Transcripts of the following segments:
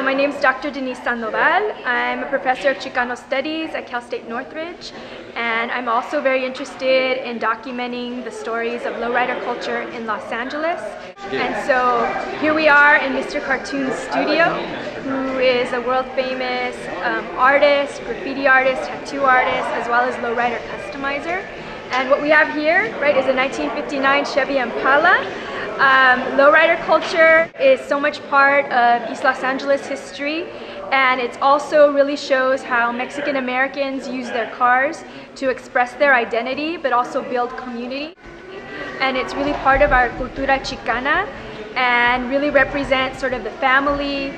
my name is Dr. Denise Sandoval. I'm a professor of Chicano Studies at Cal State Northridge, and I'm also very interested in documenting the stories of lowrider culture in Los Angeles. And so here we are in Mr. Cartoon's studio, who is a world famous artist, graffiti artist, tattoo artist, as well as lowrider customizer. And what we have here, right, is a 1959 Chevy Impala. Lowrider culture is so much part of East Los Angeles history, and it also really shows how Mexican Americans use their cars to express their identity but also build community. And it's really part of our cultura Chicana and really represents sort of the family,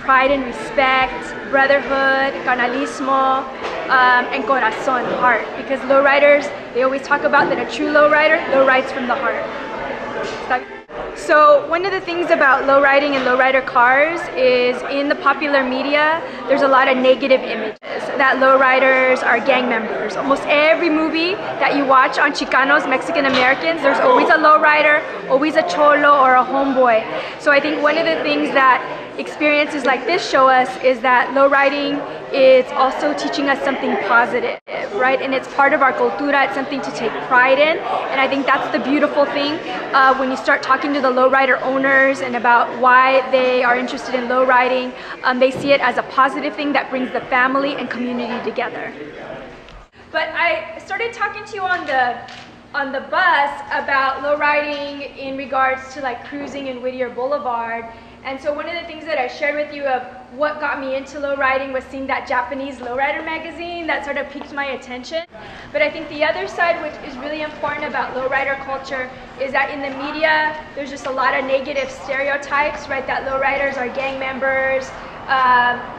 pride and respect, brotherhood, canalismo, and corazón, heart. Because lowriders, they always talk about that a true lowrider rides from the heart. So one of the things about lowriding and lowrider cars is in the popular media, there's a lot of negative images that lowriders are gang members. Almost every movie that you watch on Chicanos, Mexican Americans, there's always a lowrider, always a cholo or a homeboy. So I think one of the things that experiences like this show us is that lowriding is also teaching us something positive, right? And it's part of our cultura, it's something to take pride in. And I think that's the beautiful thing when you start talking to the lowrider owners and about why they are interested in lowriding. They see it as a positive thing that brings the family and community together. But I started talking to you on the bus about lowriding in regards to like cruising in Whittier Boulevard. And so one of the things that I shared with you of what got me into lowriding was seeing that Japanese lowrider magazine that sort of piqued my attention. But I think the other side, which is really important about lowrider culture, is that in the media, there's just a lot of negative stereotypes, right? That lowriders are gang members,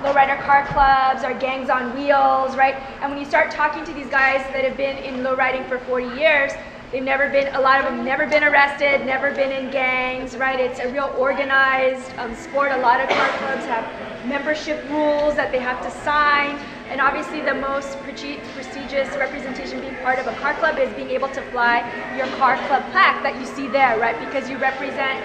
lowrider car clubs are gangs on wheels, right? And when you start talking to these guys that have been in lowriding for 40 years, they've never been, a lot of them never been arrested, never been in gangs, right? It's a real organized sport. A lot of car clubs have membership rules that they have to sign. And obviously the most prestigious representation being part of a car club is being able to fly your car club plaque that you see there, right? Because you represent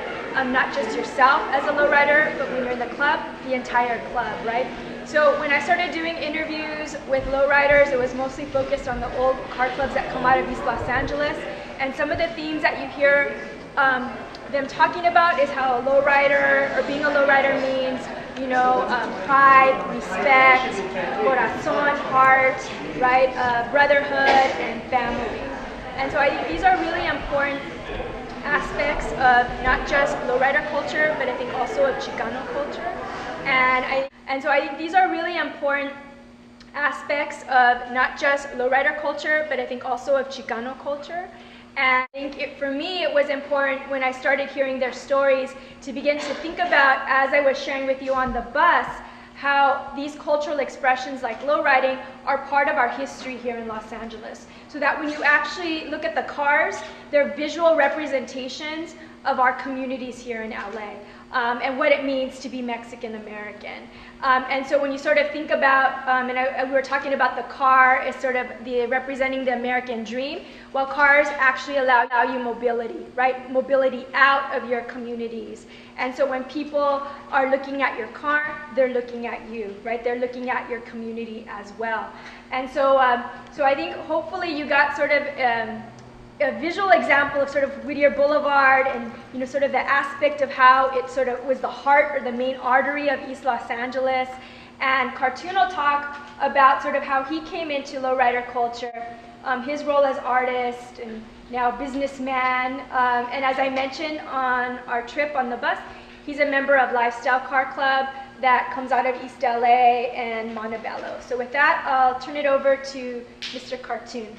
not just yourself as a lowrider, but when you're in the club, the entire club, right? So when I started doing interviews with lowriders, it was mostly focused on the old car clubs that come out of East Los Angeles. And some of the themes that you hear them talking about is how a lowrider, or being a lowrider means, you know, pride, respect, corazón, heart, right, brotherhood, and family. And so I think these are really important aspects of not just lowrider culture, but I think also of Chicano culture. And so I think these are really important aspects of not just lowrider culture, but I think also of Chicano culture. And I think for me, it was important when I started hearing their stories to begin to think about, as I was sharing with you on the bus, how these cultural expressions like lowriding are part of our history here in Los Angeles. So that when you actually look at the cars, they're visual representations of our communities here in LA. And what it means to be Mexican American. And so when you sort of think about, we were talking about the car as sort of representing the American dream, well, cars actually allow you mobility, right? Mobility out of your communities. And so when people are looking at your car, they're looking at you, right? They're looking at your community as well. And so, so I think hopefully you got sort of a visual example of sort of Whittier Boulevard and, you know, sort of the aspect of how it sort of was the heart or the main artery of East Los Angeles. And Cartoon will talk about sort of how he came into lowrider culture, his role as artist and now businessman. And as I mentioned on our trip on the bus, he's a member of Lifestyle Car Club that comes out of East LA and Montebello. So with that, I'll turn it over to Mr. Cartoon.